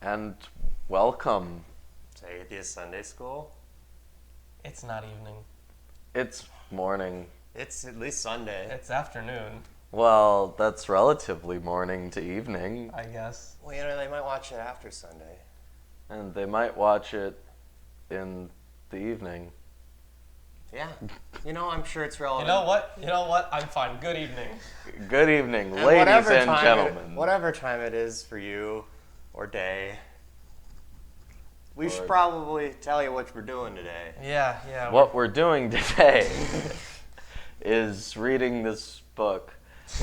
And welcome. To Atheist Sunday School. It's not evening. It's morning. It's at least Sunday. It's afternoon, Well, that's relatively morning to evening. I guess. Well, they might watch it after Sunday. And they might watch it in the evening. Yeah. I'm sure it's relevant. You know what? I'm fine. Good evening. Good evening, And ladies and gentlemen. Whatever time it is for you or day. We Or- should probably tell you what we're doing today. Yeah. What we're doing today is reading this book.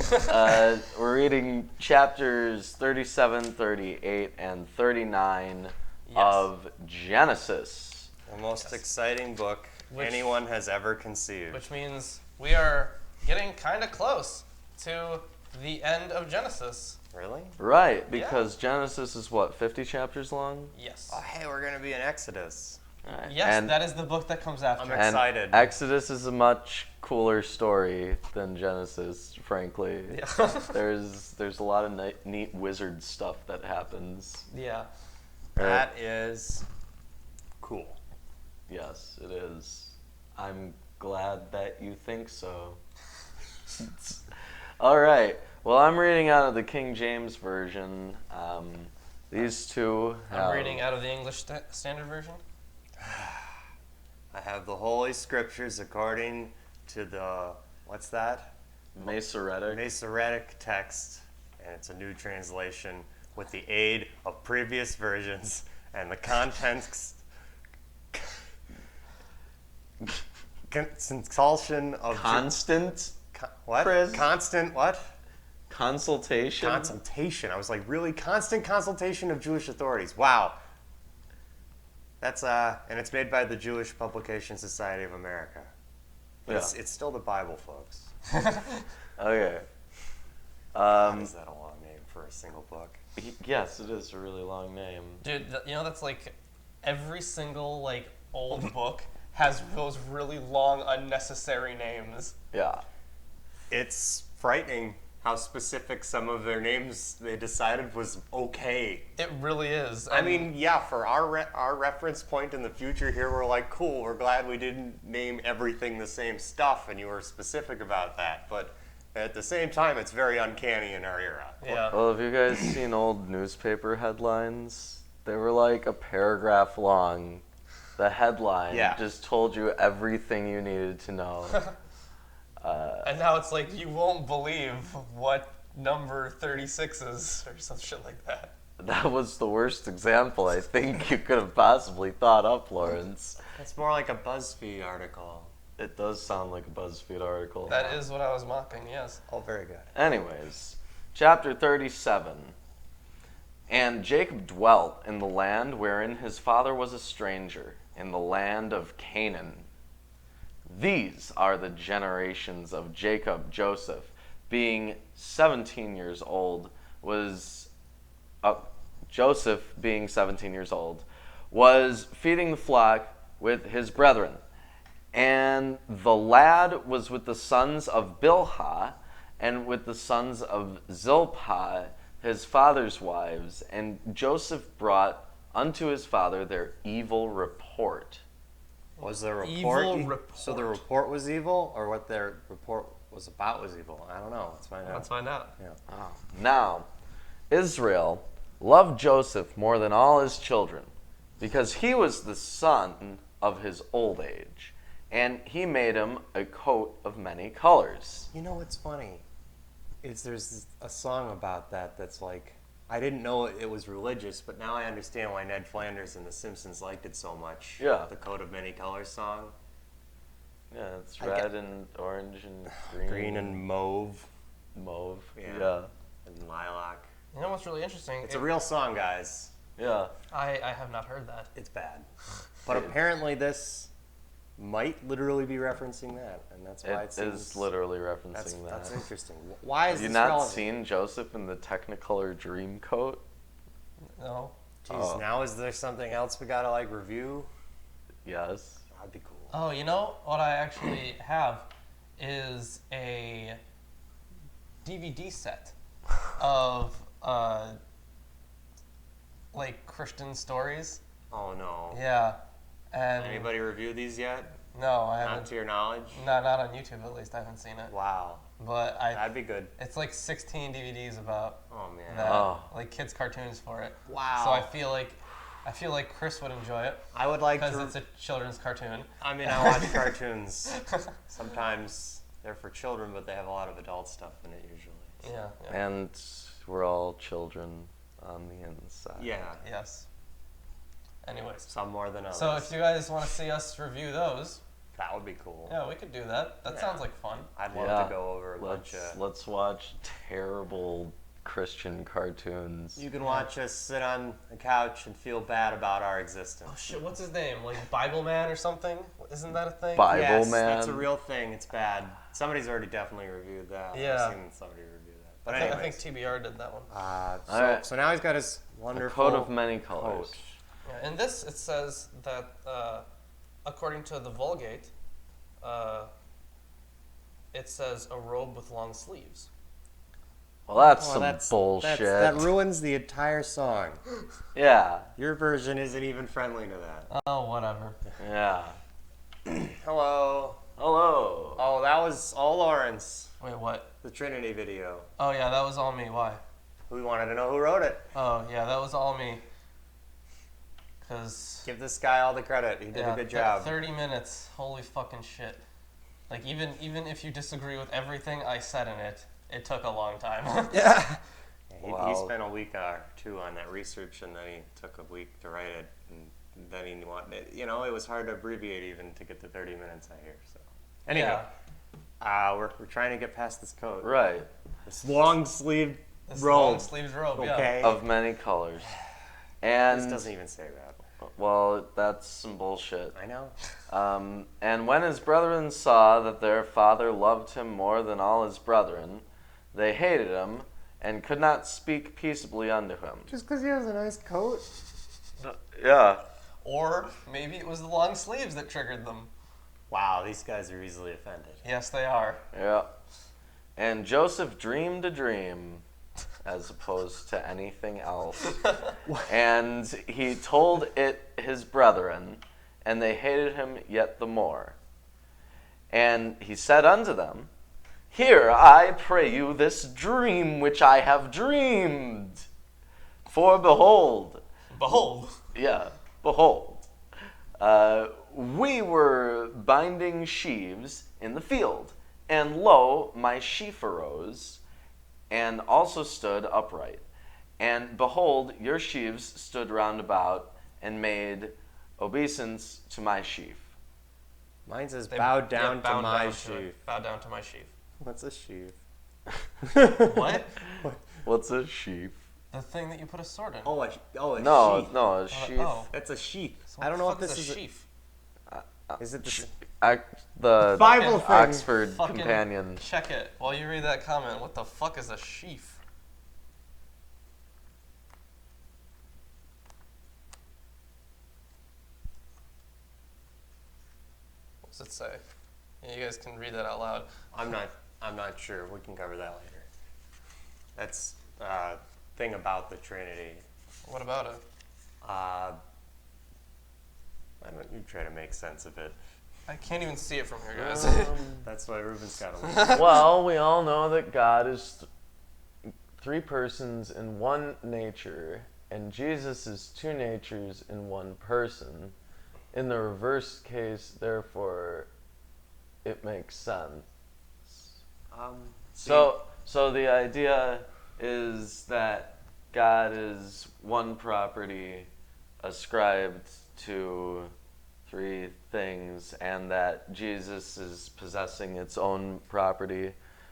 We're reading chapters 37, 38, and 39 of Genesis. The most exciting book anyone has ever conceived. Which means we are getting kind of close to the end of Genesis. Really? Right, because Genesis is what, 50 chapters long? Yes. Oh, hey, we're going to be in Exodus. Right. Yes, and, that is the book that comes after. I'm and excited. Exodus is a much cooler story than Genesis, frankly. Yeah. There's a lot of neat wizard stuff that happens. Yeah. That is cool. Yes, it is. I'm glad that you think so. All right. Well, I'm reading out of the King James Version. These two have... I'm reading out of the English Standard Version. I have the Holy Scriptures according to the, what's that? Masoretic. Masoretic text, and it's a new translation with the aid of previous versions and the context consultation of Constant what? Chris? Constant what? Consultation. Consultation. I was like, really? Constant consultation of Jewish authorities. Wow. That's and it's made by the Jewish Publication Society of America. But it's still the Bible, folks. Okay. God, is that a long name for a single book? Yes, it is a really long name. Dude, that's like every single old book has those really long unnecessary names. Yeah. It's frightening how specific some of their names they decided was okay. It really is. I mean, yeah, for our reference point in the future here, we're like, cool, we're glad we didn't name everything the same stuff and you were specific about that. But at the same time, it's very uncanny in our era. Yeah. Well, have you guys seen old newspaper headlines? They were like a paragraph long. The headline just told you everything you needed to know. And now it's like, you won't believe what number 36 is, or some shit like that. That was the worst example I think you could have possibly thought up, Lawrence. It's more like a BuzzFeed article. It does sound like a BuzzFeed article. That is what I was mocking, yes. Oh, very good. Anyways, chapter 37. And Jacob dwelt in the land wherein his father was a stranger, in the land of Canaan. These are the generations of Jacob. Joseph, being 17 years old, was feeding the flock with his brethren. And the lad was with the sons of Bilhah, and with the sons of Zilpah, his father's wives. And Joseph brought unto his father their evil report. Was the report Evil report. So the report was evil, or what their report was about was evil? I don't know. Let's find out. Let's find out. Yeah. Now, Israel loved Joseph more than all his children, because he was the son of his old age, and he made him a coat of many colors. You know what's funny? There's a song about that's like, I didn't know it was religious, but now I understand why Ned Flanders and The Simpsons liked it so much. Yeah. The Coat of Many Colors song. Yeah, it's red and orange and green. Green and mauve. Mauve. Yeah. And lilac. You know what's really interesting? It's a real song, guys. Yeah. I have not heard that. It's bad. But apparently this might literally be referencing that, and that's why it seems... It is literally referencing that. That's interesting. Why is Have you this not relevant? seen Joseph in the Technicolor dream coat? No. Jeez, now is there something else we gotta review? Yes. That'd be cool. Oh, you know what I actually have is a DVD set of like Christian stories. Oh no. Yeah. And Anybody review these yet? no, I Not haven't. to your knowledge? Not on YouTube at least. I haven't seen it. Wow. But That'd be good. it's like 16 DVDs about Oh man. that, Oh. like kids cartoons for it. Wow. So I feel like Chris would enjoy it I would like because to. it's a children's cartoon. I mean, I watch cartoons. Sometimes they're for children, but they have a lot of adult stuff in it usually. Yeah. And we're all children on the inside. Yeah. Yes. Anyways, Some more than others. so if you guys want to see us review those, That would be cool. yeah, we could do that. That Yeah. sounds like fun. I'd love Yeah. to go over a bunch of. Let's watch terrible Christian cartoons. You can watch us sit on a couch and feel bad about our existence. Oh shit, what's his name? Like Bible Man or something? Isn't that a thing? Bible Yes, Man. that's a real thing. It's bad. Somebody's already definitely reviewed that. Yeah. I've seen somebody review that. But I anyways. think TBR did that one. So, so now he's got his A wonderful coat of many colors. coat. Yeah, in this, it says that according to the Vulgate, it says a robe with long sleeves. Well, that's Oh, some bullshit. that ruins the entire song. Yeah. Your version isn't even friendly to that. Oh, whatever. Yeah. Hello. Hello. Oh, that was all Lawrence. Wait, what? The Trinity video. Oh, yeah, that was all me. Why? We wanted to know who wrote it. Oh, yeah, that was all me. Because, Give this guy all the credit. He did a good job. 30 minutes. Holy fucking shit. Like, even if you disagree with everything I said in it, it took a long time. Yeah. He Wow. spent a week or two on that research, and then he took a week to write it, and then he wanted it. You know, it was hard to abbreviate even to get the 30 minutes I hear. So, anyway, we're trying to get past this code. Right. This long sleeve This robe. long sleeves robe, Okay. Of many colors. And This doesn't even say that. well, that's some bullshit. I know. And when his brethren saw that their father loved him more than all his brethren, they hated him and could not speak peaceably unto him. Just because he has a nice coat. Yeah. Or maybe it was the long sleeves that triggered them. Wow, these guys are easily offended. Yes, they are. Yeah. And Joseph dreamed a dream as opposed to anything else. And he told it his brethren, and they hated him yet the more. And he said unto them, Hear, I pray you, this dream which I have dreamed. For behold, Behold. behold, we were binding sheaves in the field, and lo, my sheaf arose, and also stood upright. And behold, your sheaves stood round about, and made obeisance to my sheaf. Mine says, They- bow down yeah, to my down sheaf. it. Bow down to my sheaf. What's a sheaf? What? What's a sheaf? The thing that you put a sword in. Oh, a sheaf. No, a sheaf. Oh. That's a sheaf. So I don't know what if the this fuck is a sheaf. Is it the The Bible thing? Oxford Fucking Companion. Check it while you read that comment. What the fuck is a sheaf? What does it say? Yeah, you guys can read that out loud. I'm not sure. We can cover that later. That's thing about the Trinity. What about it? I don't. You try to make sense of it. I can't even see it from here, guys. That's why Ruben's got to leave. Well, we all know that God is three persons in one nature, and Jesus is two natures in one person. In the reverse case, therefore, it makes sense. So the idea is that God is one property ascribed to three things, and that Jesus is possessing its own property.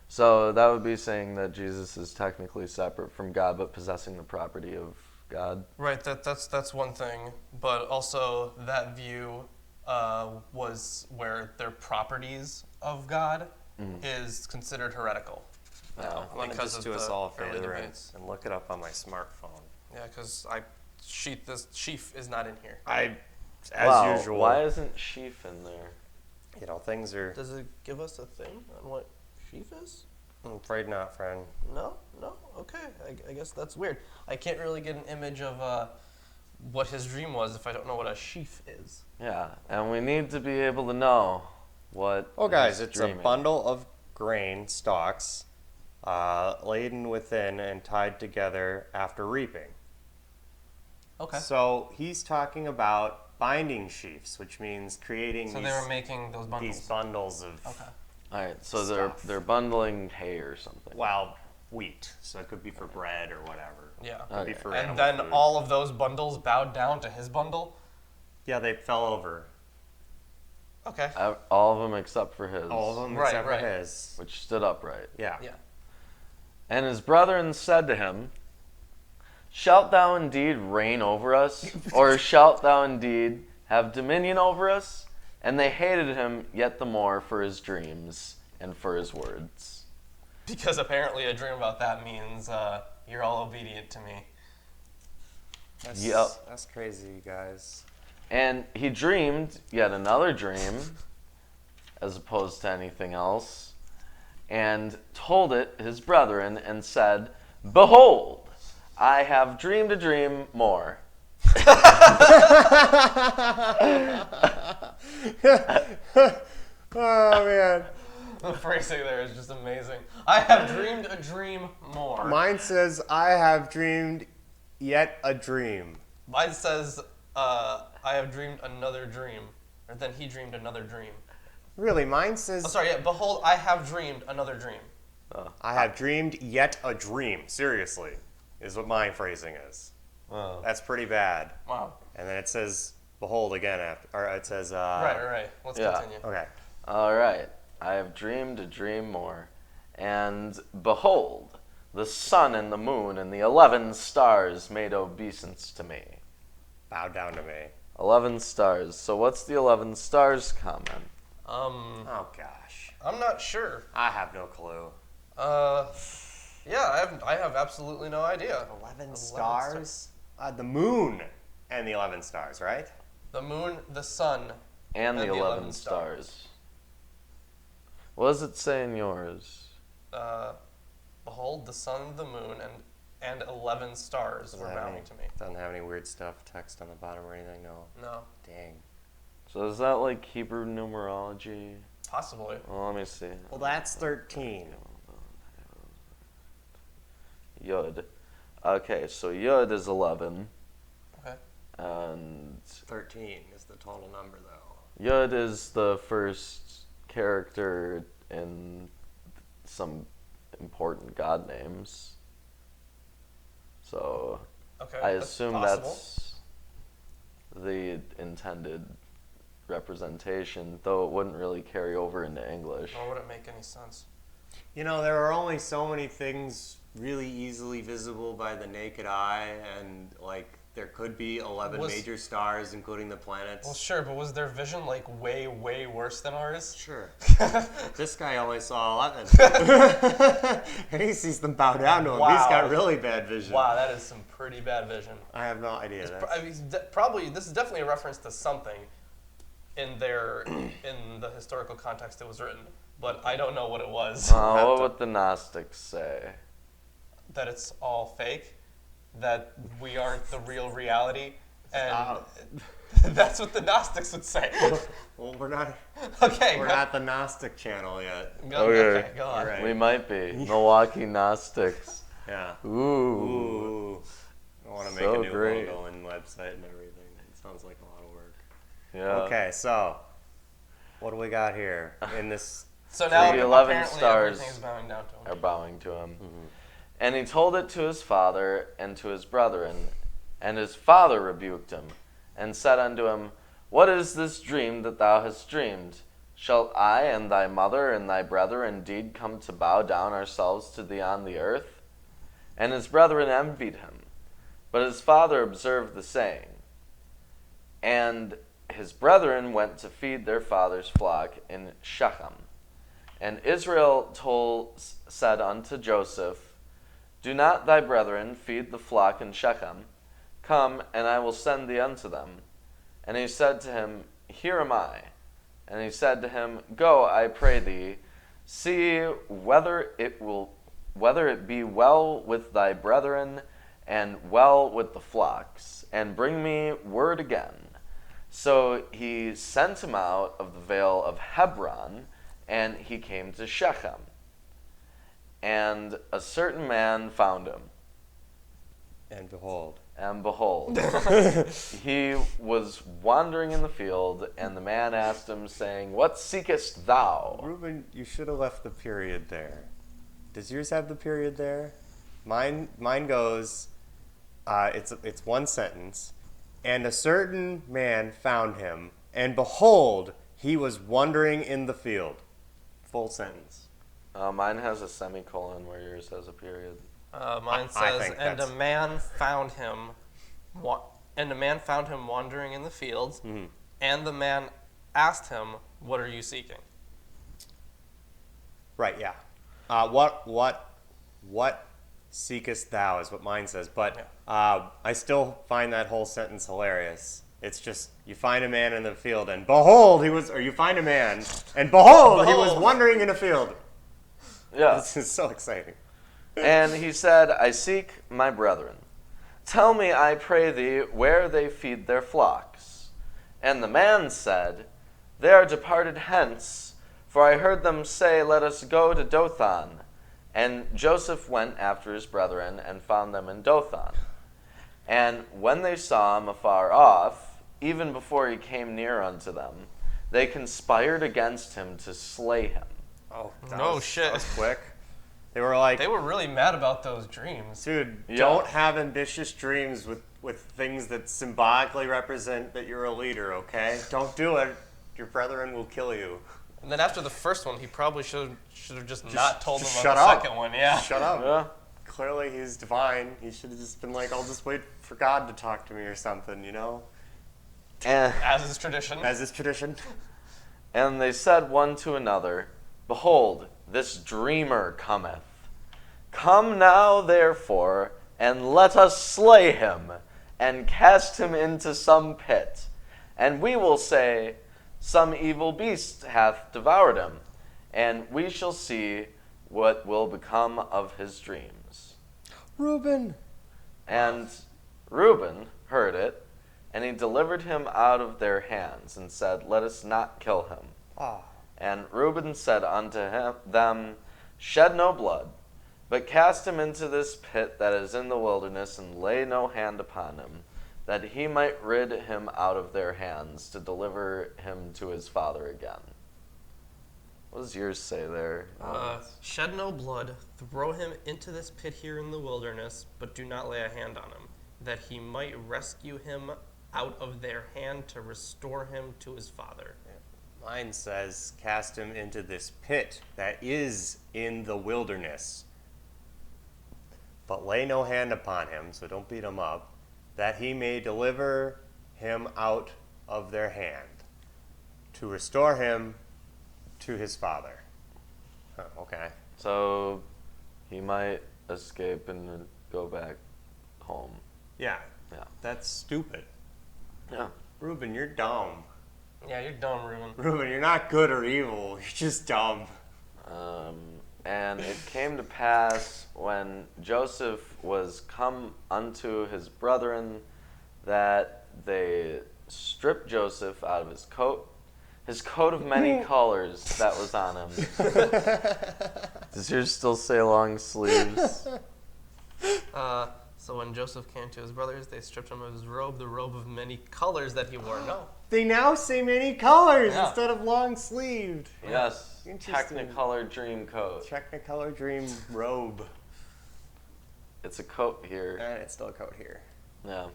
So that would be saying that Jesus is technically separate from God, but possessing the property of God. Right, that's one thing, but also that view was where their properties of God is considered heretical. Yeah. I want to Because just of do us the all a early favor debates. and look it up on my smartphone. Yeah, because this sheaf is not in here. As usual. Why isn't sheaf in there? You know, things are. Does it give us a thing on what sheaf is? I'm afraid not, friend. No? Okay. I guess that's weird. I can't really get an image of what his dream was if I don't know what a sheaf is? Yeah, and we need to be able to know what. Oh, guys, he's it's dreaming. a bundle of grain stalks laden within and tied together after reaping. Okay. So he's talking about binding sheaves, which means creating So they were making those bundles. these bundles of, Okay. All right, so stuff. they're bundling hay or something. well, wheat. So it could be for bread or whatever. Yeah. Could be Okay. for And animal then food. all of those bundles bowed down to his bundle? Yeah, they fell over. Okay. All of them except for his, All of them Right, except right. for his. which stood upright. Yeah. Yeah. And his brethren said to him, "Shalt thou indeed reign over us, or shalt thou indeed have dominion over us?" And they hated him yet the more for his dreams and for his words. Because apparently a dream about that means you're all obedient to me. That's, that's crazy, you guys. And he dreamed yet another dream, as opposed to anything else, and told it his brethren, and said, "Behold, I have dreamed a dream more." Oh, man. The phrasing there is just amazing. I have dreamed a dream more. Mine says, I have dreamed yet a dream. Mine says, I have dreamed another dream. Or then he dreamed another dream. Really, mine says, Oh, sorry, yeah. Behold, I have dreamed another dream. I have dreamed yet a dream. Seriously, is what my phrasing is. Wow. That's pretty bad. Wow. And then it says, behold again after, or it says, Right. Let's yeah. continue. Okay. All right. I have dreamed a dream more. And behold, the sun and the moon and the 11 stars made obeisance to me. Bow down to me. 11 stars. So what's the 11 stars comment? Oh, gosh. I'm not sure. I have no clue. Yeah, I have absolutely no idea. 11 stars? The moon and the 11 stars, right? The moon, the sun, And the And the 11 11 stars. What does it say in yours? behold, the sun, the moon, and 11 stars were bowing to me. Doesn't have any weird stuff, text on the bottom or anything, no. No, Dang. So is that like Hebrew numerology? possibly. Well, let me see. Well, that's 13. Yud. Okay, so Yud is 11. Okay. And 13 is the total number, though. Yud is the first character in some important god names. So Okay. I that's assume possible. that's the intended representation, though it wouldn't really carry over into English. Nor would it make any sense. You know, there are only so many things really easily visible by the naked eye, and, like, there could be 11 major stars, including the planets. Well, sure, but was their vision like way, way worse than ours? Sure. This guy only saw 11. And he sees them bow down to him. He's Wow. got really bad vision. Wow, that is some pretty bad vision. I have no idea. I mean, probably this is definitely a reference to something in the historical context it was written, but I don't know what it was. What would the Gnostics say? That it's all fake, that we aren't the real reality, and that's what the Gnostics would say. Well, we're not Okay. not the Gnostic channel yet. Okay, go on. Right. We might be. Milwaukee Gnostics. Yeah. Ooh. Ooh. I want to make So a new great. logo and website and everything. It sounds like a lot of work. Yeah. Okay, so what do we got here in this? So now the 11 apparently stars everything's bowing down to him. Are bowing to him. And he told it to his father and to his brethren. And his father rebuked him, and said unto him, What is this dream that thou hast dreamed? Shall I and thy mother and thy brother indeed come to bow down ourselves to thee on the earth? And his brethren envied him. But his father observed the saying. And his brethren went to feed their father's flock in Shechem. And Israel said unto Joseph, Do not thy brethren feed the flock in Shechem? Come, and I will send thee unto them. And he said to him, Here am I. And he said to him, Go, I pray thee, see whether it be well with thy brethren, and well with the flocks, and bring me word again. So he sent him out of the vale of Hebron, and he came to Shechem. And a certain man found him. And behold. And behold, he was wandering in the field, and the man asked him, saying, What seekest thou? Reuben, you should have left the period there. Does yours have the period there? Mine goes, it's one sentence. And a certain man found him, and behold, he was wandering in the field. Full sentence. Mine has a semicolon where yours has a period. Mine I says, think and a that's- man found him, wandering in the fields, and the man asked him, "What are you seeking?" Right, yeah. What seekest thou is what mine says, but I still find that whole sentence hilarious. It's just, you find a man in the field, and behold, you find a man, and behold, he was Behold. wandering in a field. Yeah. This is so exciting. And he said, I seek my brethren. Tell me, I pray thee, where they feed their flocks. And the man said, They are departed hence, for I heard them say, Let us go to Dothan. And Joseph went after his brethren, and found them in Dothan. And when they saw him afar off, even before he came near unto them, they conspired against him to slay him. Oh, Shit. That was quick. They were like, They were really mad about those dreams. dude, Yeah. don't have ambitious dreams with things that symbolically represent that you're a leader, okay? Don't do it. Your brethren will kill you. And then after the first one, he probably should have just not told them Just about shut the up. second one. Yeah. Shut up. Yeah. Clearly he's divine. He should have just been like, I'll just wait for God to talk to me or something, you know? And, As is tradition. As is tradition. and they said one to another, Behold, this dreamer cometh. Come now, therefore, and let us slay him, and cast him into some pit. And we will say, Some evil beast hath devoured him, and we shall see what will become of his dreams. Reuben. And Reuben heard it, and he delivered him out of their hands, and said, Let us not kill him. Oh. And Reuben said unto them, Shed no blood, but cast him into this pit that is in the wilderness, and lay no hand upon him, that he might rid him out of their hands, to deliver him to his father again. What does yours say there? Shed no blood, throw him into this pit here in the wilderness, but do not lay a hand on him, that he might rescue him out of their hand to restore him to his father. Mine says, cast him into this pit that is in the wilderness. But lay no hand upon him, so don't beat him up, that he may deliver him out of their hand, to restore him to his father. Oh, okay. So he might escape and go back home. Yeah, Yeah. that's stupid. Yeah. Reuben, you're dumb. Yeah, you're dumb, Reuben. Reuben, you're not good or evil. You're just dumb. And it came to pass, when Joseph was come unto his brethren, that they stripped Joseph out of his coat of many colors that was on him. Does yours still say long sleeves? So when Joseph came to his brothers, they stripped him of his robe, the robe of many colors that he wore. No. They now say many colors Yeah. instead of long sleeved. Yes. Interesting. Technicolor dream coat. Technicolor dream robe. It's a coat here. And it's still a coat here. Yeah.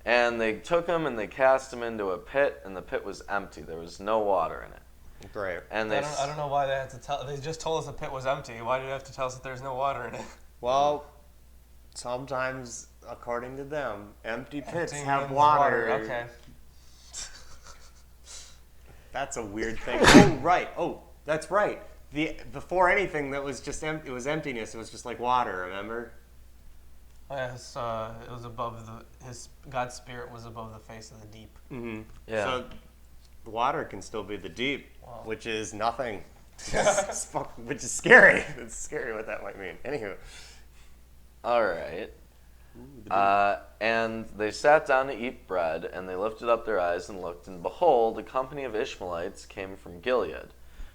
And they took him and they cast him into a pit, and the pit was empty. There was no water in it. Great. And I don't know why they had to tell. They just told us the pit was empty. Why did they have to tell us that there's no water in it? Well, sometimes, according to them, empty pits Empty have means water. Okay. That's a weird thing. Oh, right. Oh, that's right. Before anything, that was just it was emptiness. It was just like water. Remember? Yes, it was above God's spirit was above the face of the deep. Mm-hmm. Yeah. So the water can still be the deep, Wow. which is nothing. Which is scary. It's scary what that might mean. Anywho. All right. And they sat down to eat bread, and they lifted up their eyes and looked, and behold, a company of Ishmaelites came from Gilead,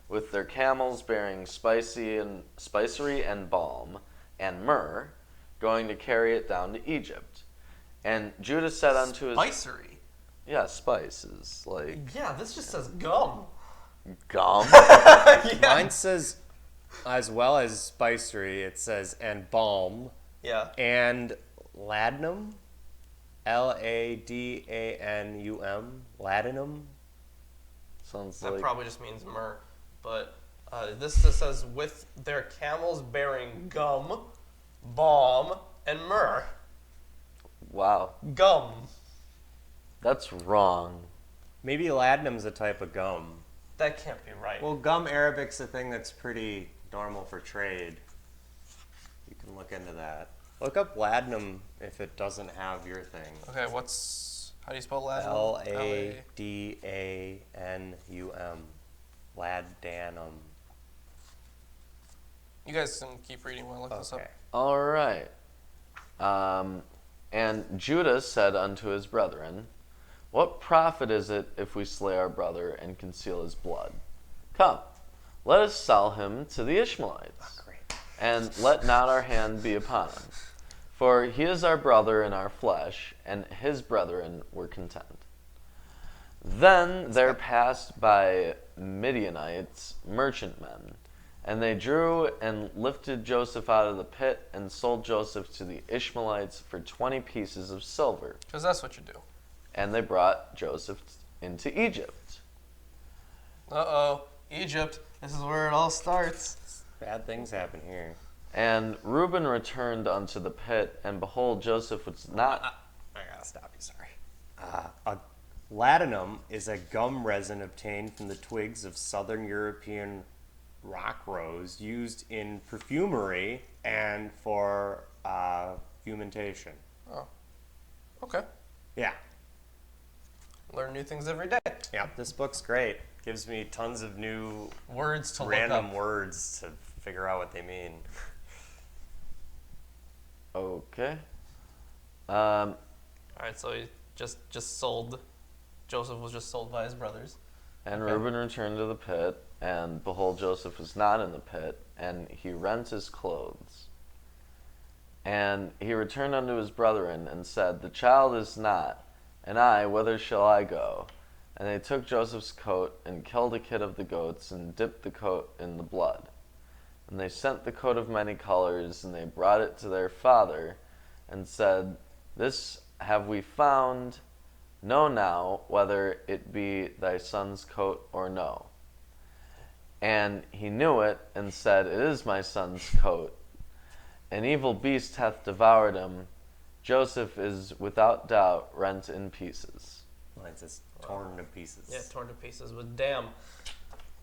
with their camels bearing spicery and balm and myrrh, going to carry it down to Egypt. And Judah said unto his... Spicery? Yeah, spice is like... Yeah, this just says gum. Gum? Mine says, as well as spicery, it says, and balm, Yeah. and ladanum, Ladanum, ladanum. Sounds That like... probably just means myrrh. But this just says, with their camels bearing gum, balm, and myrrh. Wow. Gum. That's wrong. Maybe ladanum's a type of gum. That can't be right. Well, gum Arabic's a thing that's pretty normal for trade. You can look into that. Look up ladanum if it doesn't have your thing. Okay, how do you spell Latin? Ladanum. Ladanum. You guys can keep reading while I look this up. Okay. All right. And Judah said unto his brethren, what profit is it if we slay our brother and conceal his blood? Come, let us sell him to the Ishmaelites, and let not our hand be upon him. For he is our brother in our flesh, and his brethren were content. Then there passed by Midianites merchantmen, and they drew and lifted Joseph out of the pit, and sold Joseph to the Ishmaelites for 20 pieces of silver. Because that's what you do. And they brought Joseph into Egypt. Uh-oh. Egypt. This is where it all starts. Bad things happen here. And Reuben returned unto the pit, and behold, Joseph was not... I gotta stop you, sorry. Ladanum is a gum resin obtained from the twigs of southern European rock rose used in perfumery and for fumigation. Oh. Okay. Yeah. Learn new things every day. Yeah, this book's great. Gives me tons of new Words to random look up. words to figure out what they mean. Okay. All right, so he just sold. Joseph was just sold by his brothers. And Okay. Reuben returned to the pit, and behold, Joseph was not in the pit, and he rent his clothes. And he returned unto his brethren, and said, the child is not, and I, whither shall I go? And they took Joseph's coat, and killed a kid of the goats, and dipped the coat in the blood. And they sent the coat of many colors, and they brought it to their father, and said, this have we found. Know now whether it be thy son's coat or no. And he knew it, and said, it is my son's coat. An evil beast hath devoured him. Joseph is without doubt rent in pieces. Mine says torn to pieces. Yeah, torn to pieces with damn.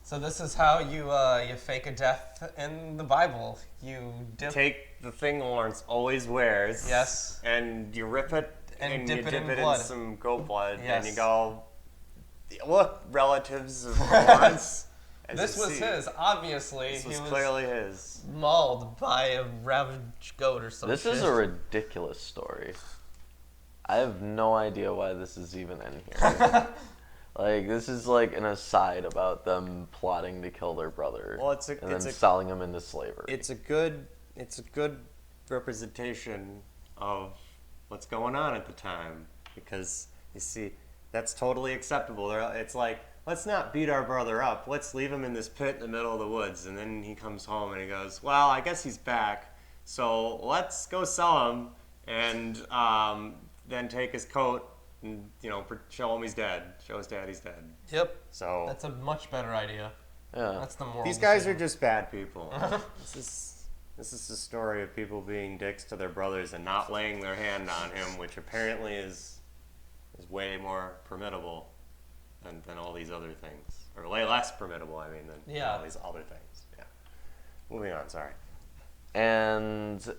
So this is how you fake a death in the Bible. You dip. Take the thing Lawrence always wears. Yes. And you rip it And you dip it dip in it blood. in some goat blood. Yes. And you go, look, relatives of Lawrence. As This you was see, his, obviously. This was he was clearly his. mauled by a ravaged goat or something. This is a ridiculous story. I have no idea why this is even in here. Like, this is like an aside about them plotting to kill their brother, Well, and then selling him into slavery. It's a good representation of what's going on at the time, because you see that's totally acceptable. It's like, let's not beat our brother up. Let's leave him in this pit in the middle of the woods, and then he comes home and he goes, well, I guess he's back, so let's go sell him and then take his coat and show him he's dead. Show his dad he's dead. Yep. So That's a much better idea. Yeah. That's the moral. these guys are decision. just bad people. This is the story of people being dicks to their brothers and not laying their hand on him, which apparently is way more formidable than all these other things, or way less formidable. I mean, than all these other things. Yeah. Moving on. Sorry. And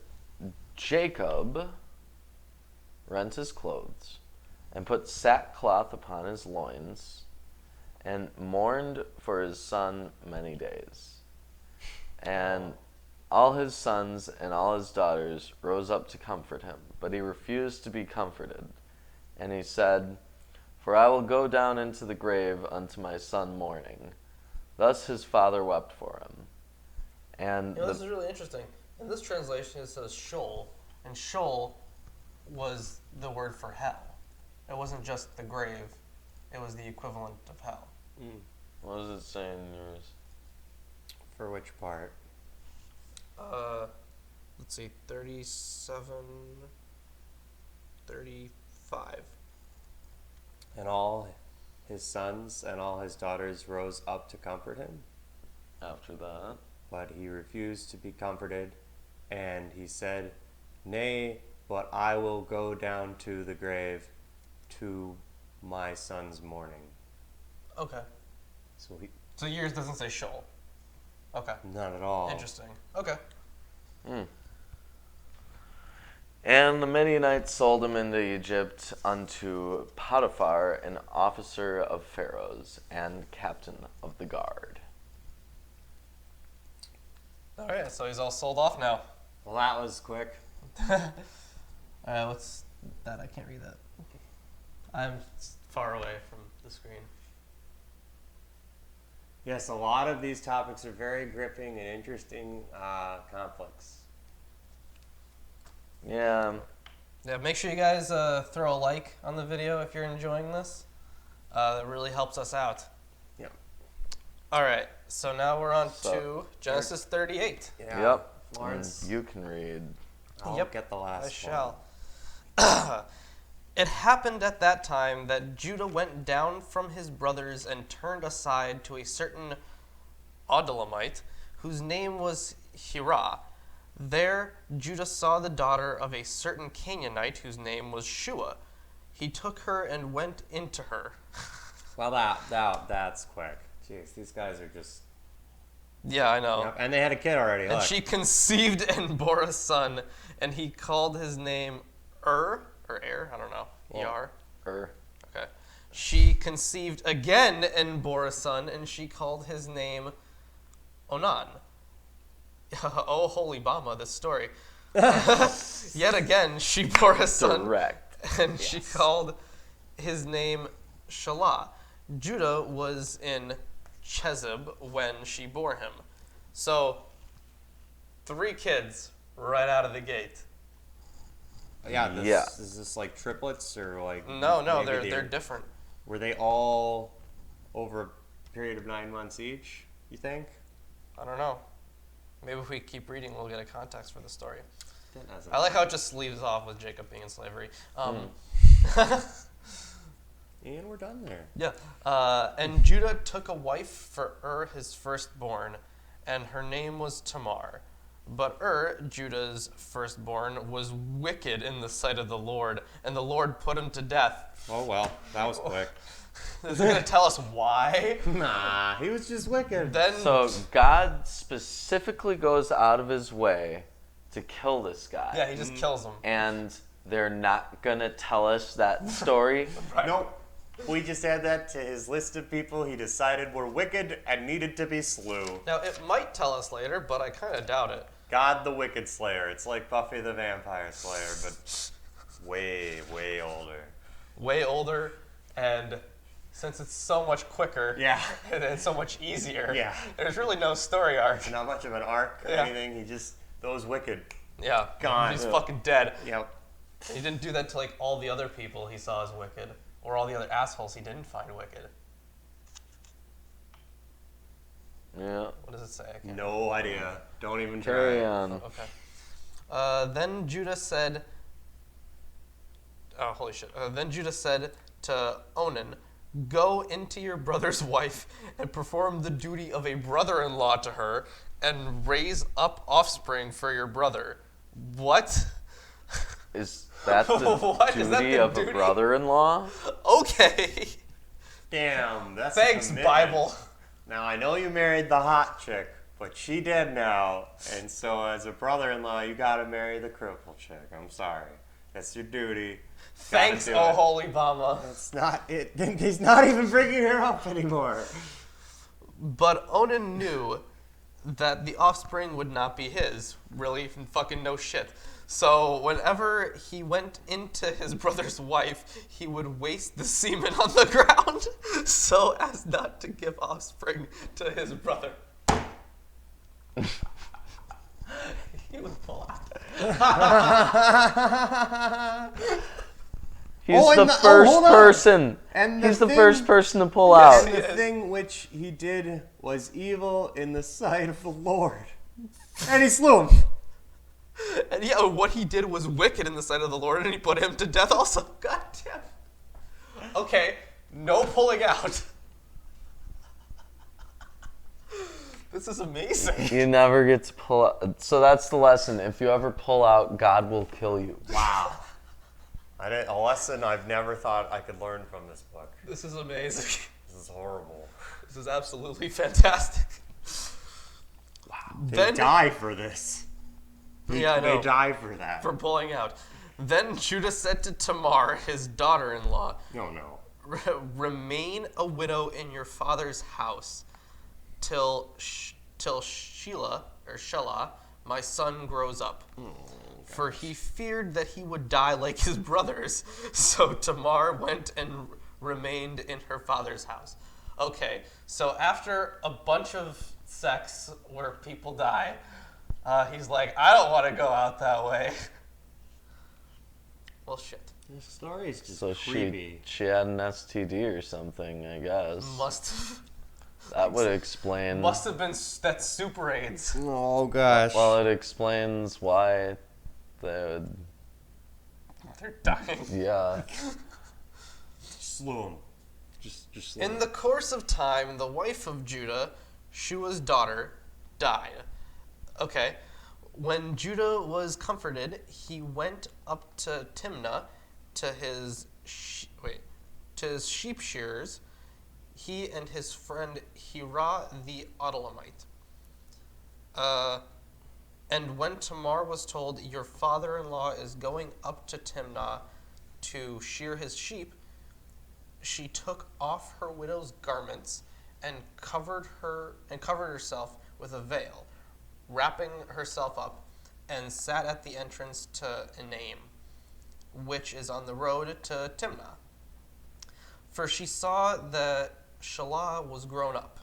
Jacob rent his clothes, and put sackcloth upon his loins, and mourned for his son many days. And all his sons and all his daughters rose up to comfort him. but he refused to be comforted. And he said, For I will go down into the grave unto my son mourning. Thus his father wept for him. And This is really interesting. In this translation, it says Sheol, and Sheol was the word for hell. It wasn't just the grave; it was the equivalent of hell. what does it say in yours? For which part? Let's see, 37, 35. And all his sons and all his daughters rose up to comfort him, After that. but he refused to be comforted, and he said, Nay, but I will go down to the grave to my son's mourning. Okay. So he, So yours doesn't say Sheol. Okay. not at all. Interesting. Okay. And the Midianites sold him into Egypt unto Potiphar, an officer of Pharaoh's and captain of the guard. All right. So he's all sold off now. Well, that was quick. What's that? I can't read that. I'm far away from the screen. Yes, a lot of these topics are very gripping and interesting conflicts. Yeah. Yeah, make sure you guys throw a like on the video if you're enjoying this. That really helps us out. Yep. All right, so now we're on So- to Genesis 38. Yeah. Yep. Lawrence, And you can read. I'll Yep, get the last I one. shall. It happened at that time that Judah went down from his brothers and turned aside to a certain Adullamite, whose name was Hirah. There Judah saw the daughter of a certain Canaanite, whose name was Shua. He took her and went into her. Well, that's quick. Jeez, these guys are just... Yeah, I know. Yep, and they had a kid already. And Look. she conceived and bore a son, and he called his name or Er, I don't know, Well, Er. Okay. She conceived again and bore a son, and she called his name Onan. Oh, holy Bama, this story. Yet again, she bore a son, Direct. and she called his name Shelah. Judah was in Chezib when she bore him. So, 3 kids right out of the gate. Yeah, Yeah. Is this like triplets or like... No, maybe they're different. Were they all over a period of 9 months each, you think? I don't know. Maybe if we keep reading, we'll get a context for the story. That doesn't I like how it just leaves off with Jacob being in slavery. And we're done there. Yeah. And Judah took a wife for his firstborn, and her name was Tamar. But Judah's firstborn, was wicked in the sight of the Lord, and the Lord put him to death. Oh, well, that was quick. Is it going to tell us why? Nah, he was just wicked. Then So God specifically goes out of his way to kill this guy. yeah, he just kills him. And they're not going to tell us that story. Nope. We just add that to his list of people he decided were wicked and needed to be slew. Now, it might tell us later, but I kind of doubt it. God the Wicked Slayer. It's like Buffy the Vampire Slayer, but way, way older. Way older, and since it's so much quicker Yeah. and it's so much easier, Yeah. there's really no story arc. It's not much of an arc or Yeah. anything. He just, those wicked. Yeah, Gone. he's Yeah. fucking dead. Yep. He didn't do that to like all the other people he saw as wicked, or all the other assholes he didn't find wicked. Yeah. What does it say? I can't No idea. Don't even try. Carry on. Okay. Then Judah said, oh, holy shit. Then Judah said to Onan, go into your brother's wife and perform the duty of a brother-in-law to her and raise up offspring for your brother. What? Is that the What? Is that duty the of duty? a brother-in-law? Okay. Damn, that's a Thanks, commitment. Bible. Now, I know you married the hot chick, but she dead now, and so as a brother-in-law, you gotta marry the crippled chick. I'm sorry. That's your duty. Thanks, do oh it. holy Bama. It's not, he's not even bringing her up anymore. But Onan knew that the offspring would not be his. Really, fucking no shit. So whenever he went into his brother's wife, he would waste the semen on the ground so as not to give offspring to his brother. He would pull out. He's the first person. And He's the first person to pull out. And the thing which he did was evil in the sight of the Lord. And he slew him. And yeah, what he did was wicked in the sight of the Lord, and he put him to death also. God damn. Okay, no pulling out. This is amazing. You never get to pull out. So that's the lesson. If you ever pull out, God will kill you. Wow. A lesson I've never thought I could learn from this book. This is amazing. This is horrible. This is absolutely fantastic. Wow. They die for this. Yeah, I know. They die for that. For pulling out. Then Judah said to Tamar, his daughter-in-law, No. Remain a widow in your father's house till Shelah, my son, grows up. For he feared that he would die like his brothers. So Tamar went and remained in her father's house. Okay, so after a bunch of sex where people die, he's like, I don't want to go out that way. Well, shit. This story is just So creepy. she had an STD or something, I guess. That would explain. Must have been that Super AIDS. Oh, gosh. Well, it explains why they're dying. Yeah. Slew him. Just slew him. In the course of time, the wife of Judah, Shua's daughter, died. Okay. When Judah was comforted, he went up to Timnah to his sheep shearers, he and his friend Hirah the Adullamite. And when Tamar was told, your father-in-law is going up to Timnah to shear his sheep, she took off her widow's garments and covered herself with a veil, wrapping herself up, and sat at the entrance to Enaim, which is on the road to Timnah. For she saw that Shelah was grown up,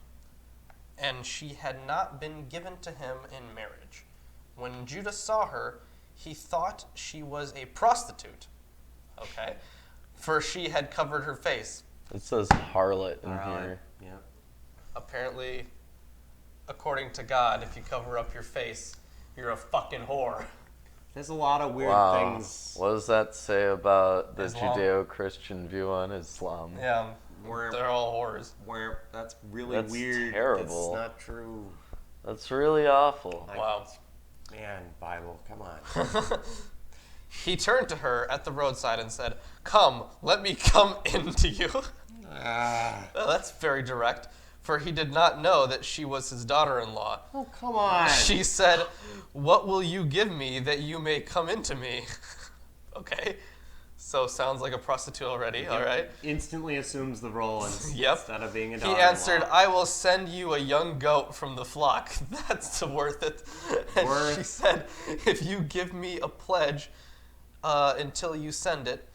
and she had not been given to him in marriage. When Judah saw her, he thought she was a prostitute, okay? For she had covered her face. It says harlot in here. Yeah. Apparently, according to God, if you cover up your face, you're a fucking whore. There's a lot of weird Wow. things. What does that say about the Islam? Judeo-Christian view on Islam? Yeah, Where- they're all whores. That's really That's weird. terrible. That's not true. That's really awful. Wow. Man, Bible, come on. He turned to her at the roadside and said, come, let me come into you. Well, that's very direct, for he did not know that she was his daughter-in-law. Oh, come on. She said, what will you give me that you may come into me? Okay, so sounds like a prostitute already, all right. Instantly assumes the role Yep. instead of being a He daughter-in-law. answered, I will send you a young goat from the flock. That's worth it. And she said, if you give me a pledge until you send it.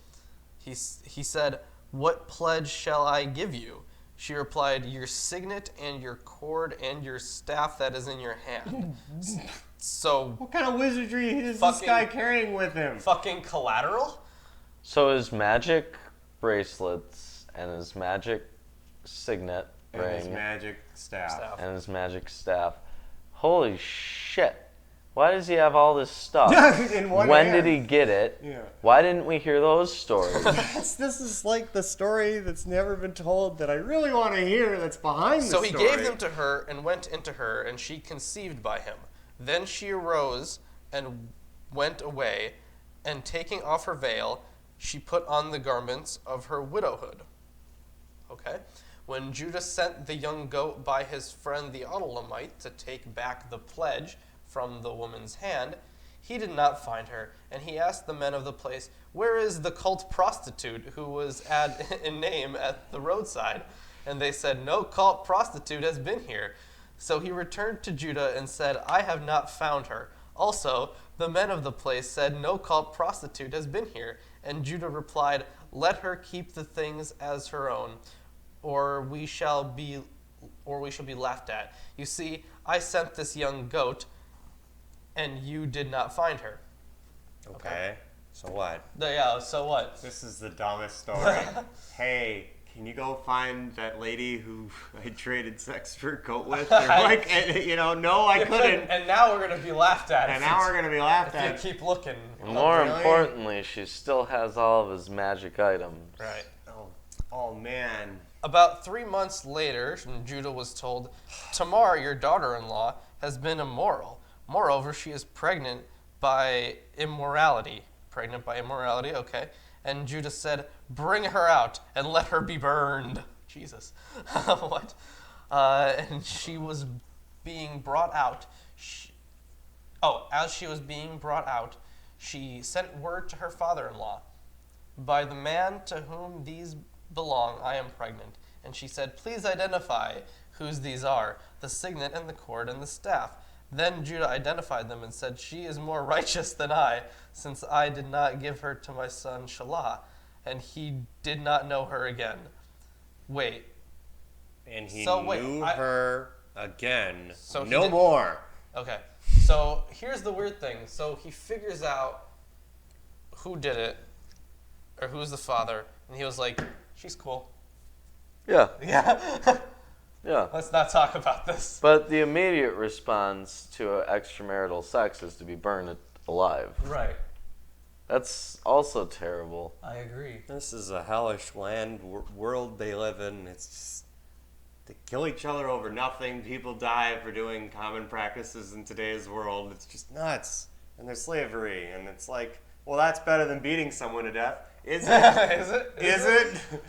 He said, what pledge shall I give you? She replied, your signet and your cord and your staff that is in your hand. So, What kind of wizardry is this Fucking- guy carrying with him? fucking collateral? So his magic bracelets and his magic signet And his ring magic staff. Staff. and his magic staff. Holy shit. Why does he have all this stuff? In one When hand. did he get it? Yeah. Why didn't we hear those stories? This is like the story that's never been told that I really want to hear that's behind the So story. he gave them to her and went into her, and she conceived by him. Then she arose and went away, and taking off her veil, she put on the garments of her widowhood. Okay? When Judah sent the young goat by his friend the Adullamite to take back the pledge from the woman's hand, he did not find her, and he asked the men of the place, where is the cult prostitute who was in name at the roadside? And they said, no cult prostitute has been here. So he returned to Judah and said, I have not found her. Also, the men of the place said, "No cult prostitute has been here." And Judah replied, "Let her keep the things as her own, or we shall be laughed at. You see, I sent this young goat, and you did not find her." Okay. So what? Yeah, so what? This is the dumbest story. Hey, can you go find that lady who I traded sex for a coat with? Or like, no, I couldn't. And now we're going to be laughed at. And now we're going to be laughed at. If you keep looking. More really? importantly, she still has all of his magic items. Right. Oh, man. About 3 months later, Judah was told, "Tamar, your daughter-in-law, has been immoral. Moreover, she is pregnant by immorality." Pregnant by immorality, okay. And Judah said, "Bring her out and let her be burned." Jesus. What? And she was being brought out. As she was being brought out, she sent word to her father-in-law, "By the man to whom these belong, I am pregnant." And she said, "Please identify whose these are, the signet and the cord and the staff." Then Judah identified them and said, "She is more righteous than I, since I did not give her to my son Shelah." And he did not know her again. Wait. And he So, knew her again. So he no did- more. Okay. So here's the weird thing. So he figures out who did it, or who's the father, and he was like, "She's cool." Yeah, Yeah. yeah. Let's not talk about this. But the immediate response to extramarital sex is to be burned alive. Right. That's also terrible. I agree. This is a hellish world they live in. It's just, they kill each other over nothing. People die for doing common practices in today's world. It's just nuts. And there's slavery. And it's like, well, that's better than beating someone to death. Is it? Is it? Is it?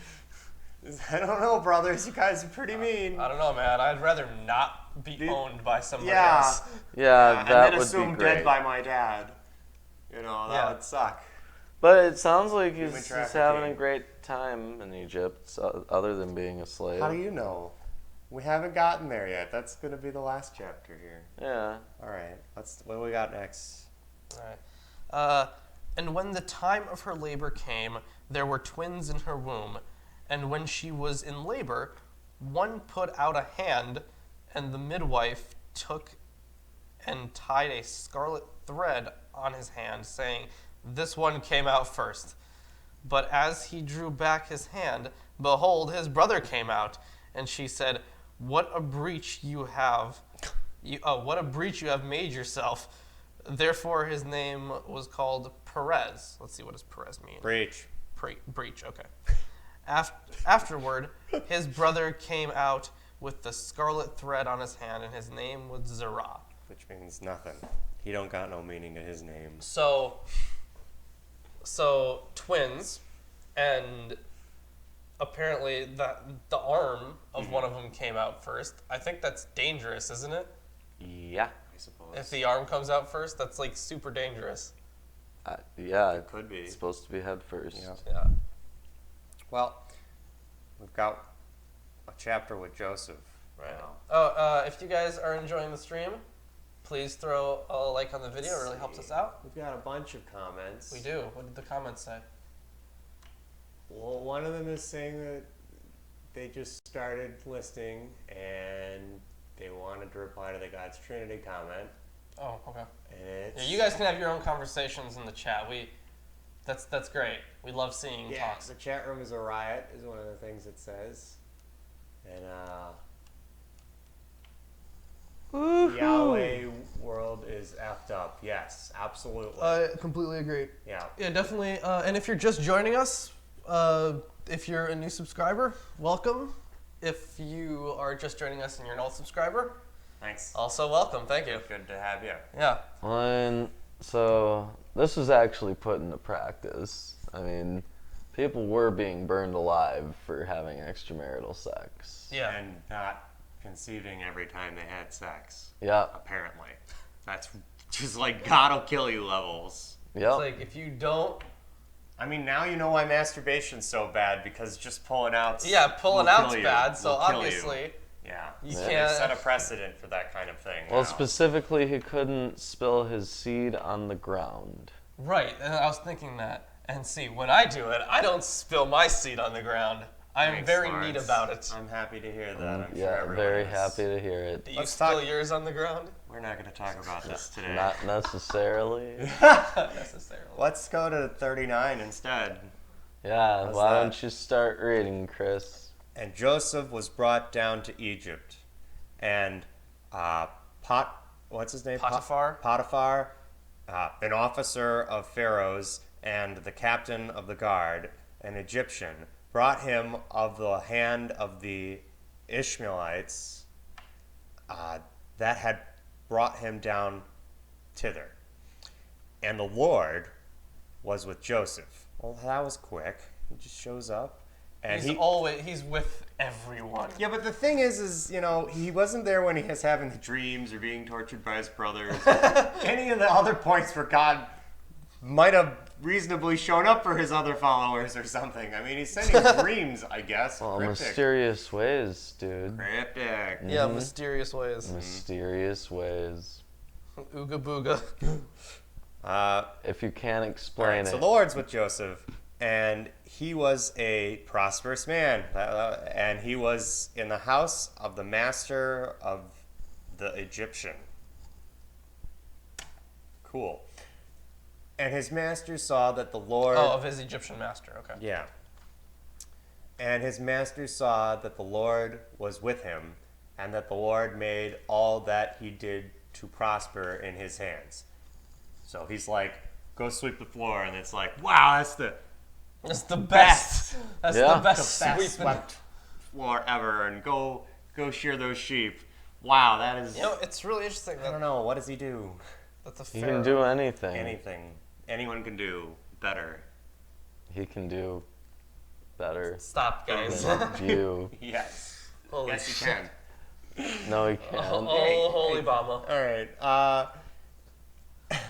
I don't know, brothers. You guys are pretty mean. I don't know, man. I'd rather not be owned by somebody Yeah. else. Yeah, And that then would assume be great. dead by my dad. That Yeah. would suck. But it sounds like Human he's trafficking. having a great time in Egypt, other than being a slave. How do you know? We haven't gotten there yet. That's going to be the last chapter here. Yeah. All right. What do we got next? All right. And when the time of her labor came, there were twins in her womb. And when she was in labor, one put out a hand, and the midwife took and tied a scarlet thread on his hand, saying, "This one came out first." But as he drew back his hand, behold, his brother came out. And she said, "What a breach you have! What a breach you have made yourself." Therefore, his name was called Perez. Let's see, what does Perez mean? Breach. Breach, okay. Afterward, his brother came out with the scarlet thread on his hand, and his name was Zerah. Which means nothing. He don't got no meaning to his name. So twins, and apparently the arm of one of them came out first. I think that's dangerous, isn't it? Yeah. I suppose. If the arm comes out first, that's like super dangerous. Yeah. It could be. It's supposed to be head first. Yeah. Yeah. Well, we've got a chapter with Joseph. Right. now. If you guys are enjoying the stream, please throw a like on the video. It really helps us out. We've got a bunch of comments. We do. What did the comments say? Well, one of them is saying that they just started listening and they wanted to reply to the God's Trinity comment. Oh, okay. And it's, Yeah, you guys can have your own conversations in the chat. That's great. We love seeing yeah, talks. the chat room is a riot, is one of the things it says. And Yahweh world is effed up. Yes, absolutely. I completely agree. Yeah. Yeah, definitely. And if you're just joining us, if you're a new subscriber, welcome. If you are just joining us and you're an old subscriber, Thanks. also welcome. Thank you. Good to have you. Yeah. And so this was actually put into practice. I mean, people were being burned alive for having extramarital sex. Yeah. And not conceiving every time they had sex. Yeah. Apparently. That's just like God will kill you levels. Yep. It's like if you don't. I mean, now you know why masturbation's so bad, because just pulling out. Yeah, pulling will out's kill you. bad. So Will kill you. obviously, Yeah. You So can't- they've set a precedent for that kind of thing. Well, now. specifically, he couldn't spill his seed on the ground. Right, and I was thinking that. And see, when I do it, I don't spill my seed on the ground. I am Thanks, very Lawrence. neat about it. I'm happy to hear that. I'm sure Yeah, everyone very is. happy to hear it. Do you Let's spill talk- yours on the ground? We're not going to talk about this today. Not necessarily. Not necessarily. Let's go to 39 instead. Yeah, How's why that? don't you start reading, Chris? And Joseph was brought down to Egypt, and what's his name? Potiphar? Potiphar, an officer of Pharaoh's and the captain of the guard, an Egyptian, brought him of the hand of the Ishmaelites that had brought him down thither. And the Lord was with Joseph. Well, that was quick. He just shows up. And He's with everyone. yeah, but the thing is, he wasn't there when he was having the dreams or being tortured by his brothers. Any of the other points where God might have reasonably shown up for his other followers or something. I mean, he's sending dreams, I guess. Well, Cryptic. mysterious ways, dude. Cryptic. Yeah, mysterious ways. Mysterious ways. Ooga booga. If you can't All explain right, it. so the Lord's with Joseph, and he was a prosperous man, and he was in the house of the master of the Egyptian. Cool. And his master saw that the Lord... Oh, of his Egyptian master, okay. Yeah. And his master saw that the Lord was with him, and that the Lord made all that he did to prosper in his hands. So he's like, go sweep the floor, and it's like, wow, that's the That's the best. That's Yeah. the best best sweeping. swept floor ever, and go shear those sheep. Wow, that is... You know, it's really interesting I don't that, know, what does he do? that the He Pharaoh... can do anything. Anything. Anyone can do better. He can do better Stop, guys. than you. Yes. Holy Yes, he shit. can. No, he can't. Oh, holy Bama. All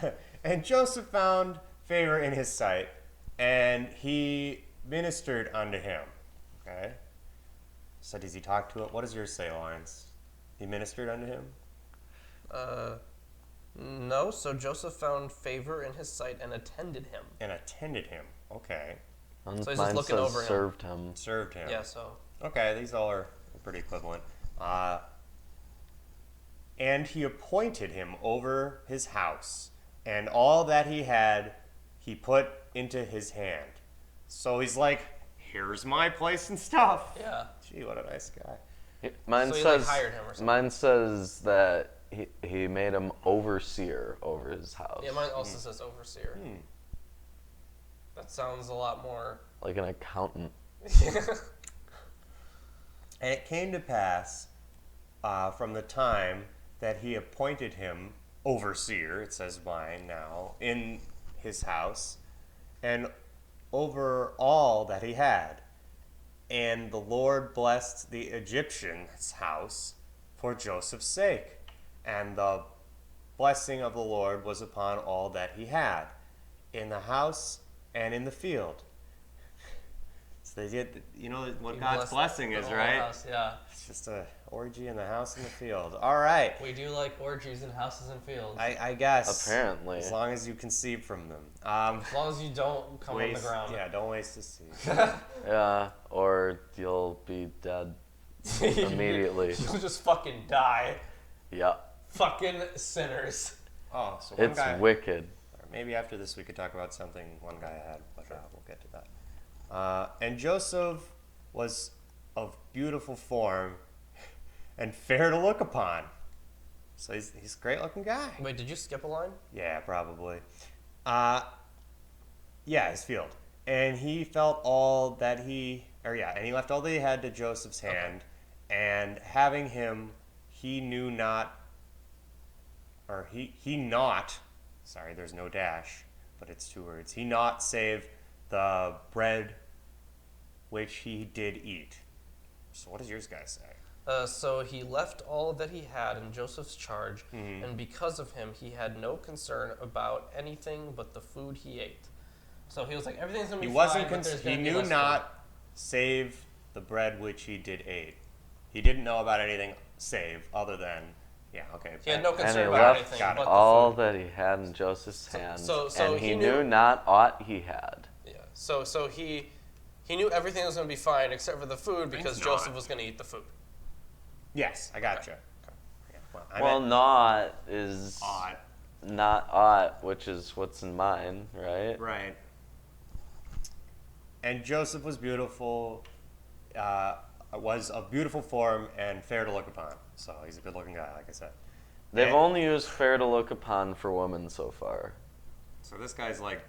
right. And Joseph found favor in his sight, and he ministered unto him. Okay. So does he talk to it? What does yours say, Lawrence? He ministered unto him? No, so Joseph found favor in his sight and attended him. And attended him. Okay. So he's just Mine looking says over him. served him. Served him. Yeah, so... Okay, these all are pretty equivalent. And he appointed him over his house, and all that he had he put into his hand. So he's like, here's my place and stuff. Yeah. Gee, what a nice guy. Mine So he, says hired him or something. Mine says that he made him overseer over his house. Yeah, mine also says overseer. That sounds a lot more... Like an accountant. And it came to pass from the time that he appointed him overseer, it says mine now, in his house, and over all that he had. And the Lord blessed the Egyptian's house for Joseph's sake. And the blessing of the Lord was upon all that he had, in the house and in the field. So they get, you know what He God's blessed blessing the is, whole right? house, yeah. It's just a orgy in the house and the field. All right. We do like orgies in houses and fields. I guess. Apparently. As long as you conceive from them. As long as you don't come on the ground. Yeah, don't waste the seed. Yeah, or you'll be dead immediately. You'll just fucking die. Yeah. Fucking sinners. Oh, so one It's guy. wicked. Maybe after this we could talk about something one guy had, but we'll get to that. And Joseph was of beautiful form and fair to look upon. So he's a great looking guy. Wait, did you skip a line? Yeah, probably. Yeah, his field. And he felt all that and he left all that he had to Joseph's hand, and having him, he knew not, or he not, sorry, there's no dash, but it's two words, he not save the bread which he did eat. So what does yours guys say? So he left all that he had in Joseph's charge, and because of him, he had no concern about anything but the food he ate. So he was like, everything's gonna be He fine. wasn't. But there's He gonna be knew less not save the bread which he did eat. He didn't know about anything save other than, yeah, okay. He had no And concern he about left anything Got it. but all the food. that he had in Joseph's hand, so and he he knew- knew not aught he had. Yeah. So he knew everything was going to be fine except for the food because It's Joseph not. was going to eat the food. Yes, I gotcha. Yeah, I Well, meant not is odd. not aught, which is what's in mine, right? Right. And Joseph was beautiful, was of beautiful form and fair to look upon. So he's a good-looking guy, like I said. They've And- only used fair to look upon for women so far, So this guy's like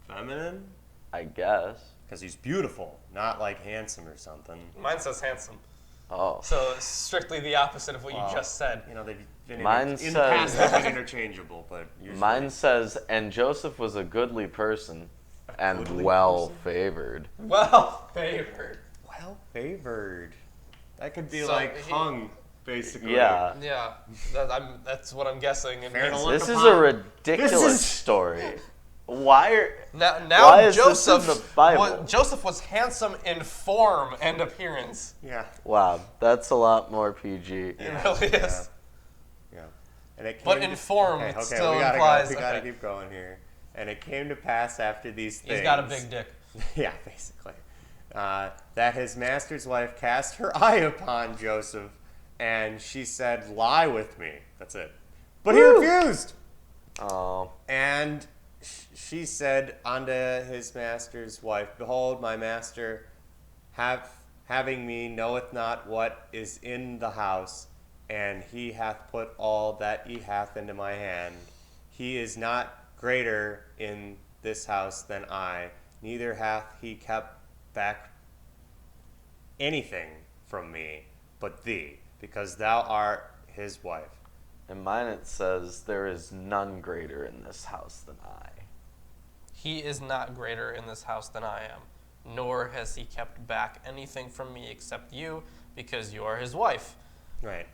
feminine I guess. because he's beautiful, not like handsome or something. Mine says handsome. Oh. So it's strictly the opposite of what Well, you just said. You know, they've been Mine in the past says- they've been interchangeable, but usually Mine says, and Joseph was a goodly person and goodly well person? favored. Well favored. well favored. That could be So like he- hung, basically. Yeah. Yeah, that's what I'm guessing. And Fair to it's- look This is upon. a ridiculous This is- story. Why are now Why is this Joseph in the Bible? Joseph was handsome in form and appearance. Yeah. Wow, that's a lot more PG. It really is. Yeah. And it But came in to- form, okay, it okay, still we gotta implies- Go. We gotta okay. keep going here. And it came to pass after these things. He's got a big dick. Yeah, basically. That his master's wife cast her eye upon Joseph, and she said, "Lie with me." That's it. But he refused. Oh, And she said unto his master's wife, "Behold, my master having me knoweth not what is in the house, and he hath put all that he hath into my hand. He is not greater in this house than I, neither hath he kept back anything from me but thee, because thou art his wife." in mine it says, there is none greater in this house than I. He is not greater in this house than I am, nor has he kept back anything from me except you, because you are his wife. Right.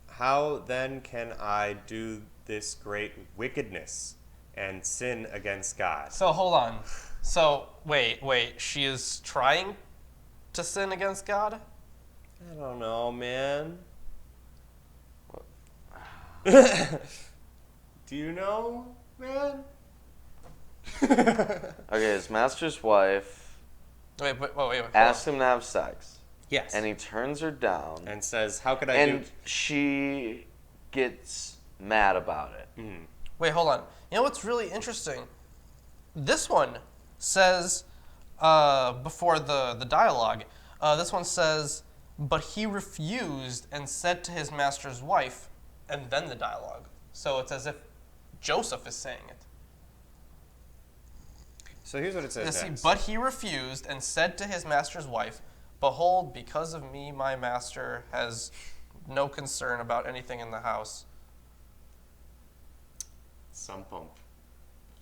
How then can I do this great wickedness and sin against God? So hold on. So wait. She is trying to sin against God? I don't know, man. Do you know, man? Okay, his master's wife Wait. Hold on. asks him to have sex, Yes. and he turns her down, And says, "How could I and do?" she gets mad about it. Wait, hold on. You know what's really interesting? This one says, before the dialogue, this one says, "But he refused and said to his master's wife," and then the dialogue. So it's as if Joseph is saying it. So here's what it says See, next. but he refused and said to his master's wife, "Behold, because of me, my master has no concern about anything in the house." Some pump.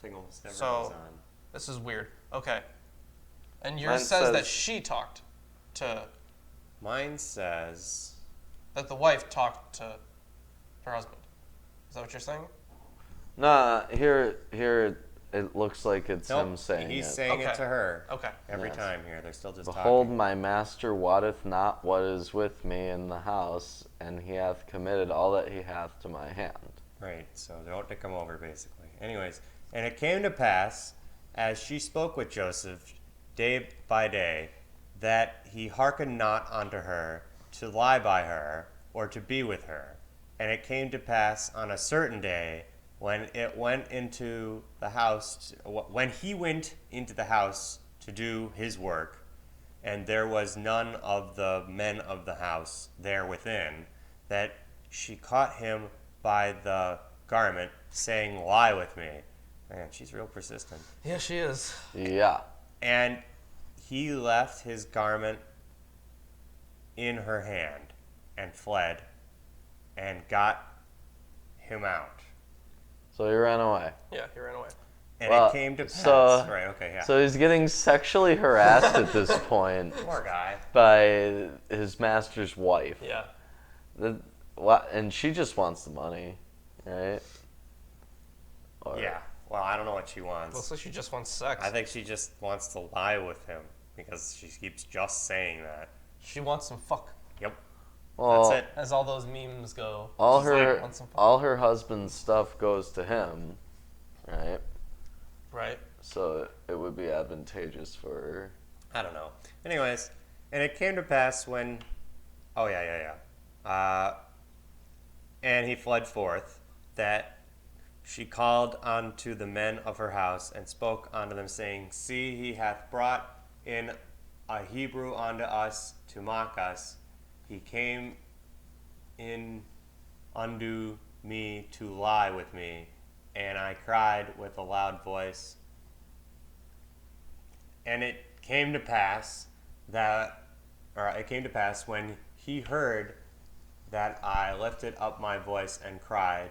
Thing almost never So- goes on. This is weird. Okay. And Mine yours says that says- she talked to, Mine says, that the wife talked to her husband. Is that what you're saying? Nah, here it looks like it's nope, him saying he's it. saying it Okay. to her. Okay. Every Yes. time here, they're still just Behold, talking. my master wotteth not what is with me in the house, and he hath committed all that he hath to my hand. Right, so they want to come over, basically. Anyways, and it came to pass, as she spoke with Joseph day by day, that he hearkened not unto her to lie by her or to be with her. And it came to pass on a certain day when it went into the house, when he went into the house to do his work, and there was none of the men of the house there within, that she caught him by the garment, saying, "Lie with me." Man, she's real persistent. Yeah, she is. Yeah. And he left his garment in her hand and fled and got him out. So he ran away. Yeah, he ran away. And Well, it came to pass. so- right, okay, yeah. So he's getting sexually harassed at this point Poor guy. by his master's wife. Yeah. And she just wants the money, right? Or- Yeah. Well, I don't know what she wants. Looks like she just wants sex. I think she just wants to lie with him because she keeps just saying that. She wants some fuck. Yep. Well, That's it. As all those memes go. all Just like her once and for all her husband's stuff goes to him, right? Right. So it would be advantageous for her. I don't know. Anyways, and it came to pass when, and he fled forth, that she called unto the men of her house, and spoke unto them, saying, See, he hath brought in a Hebrew unto us to mock us. He came in unto me to lie with me, and I cried with a loud voice. And it came to pass when he heard that I lifted up my voice and cried,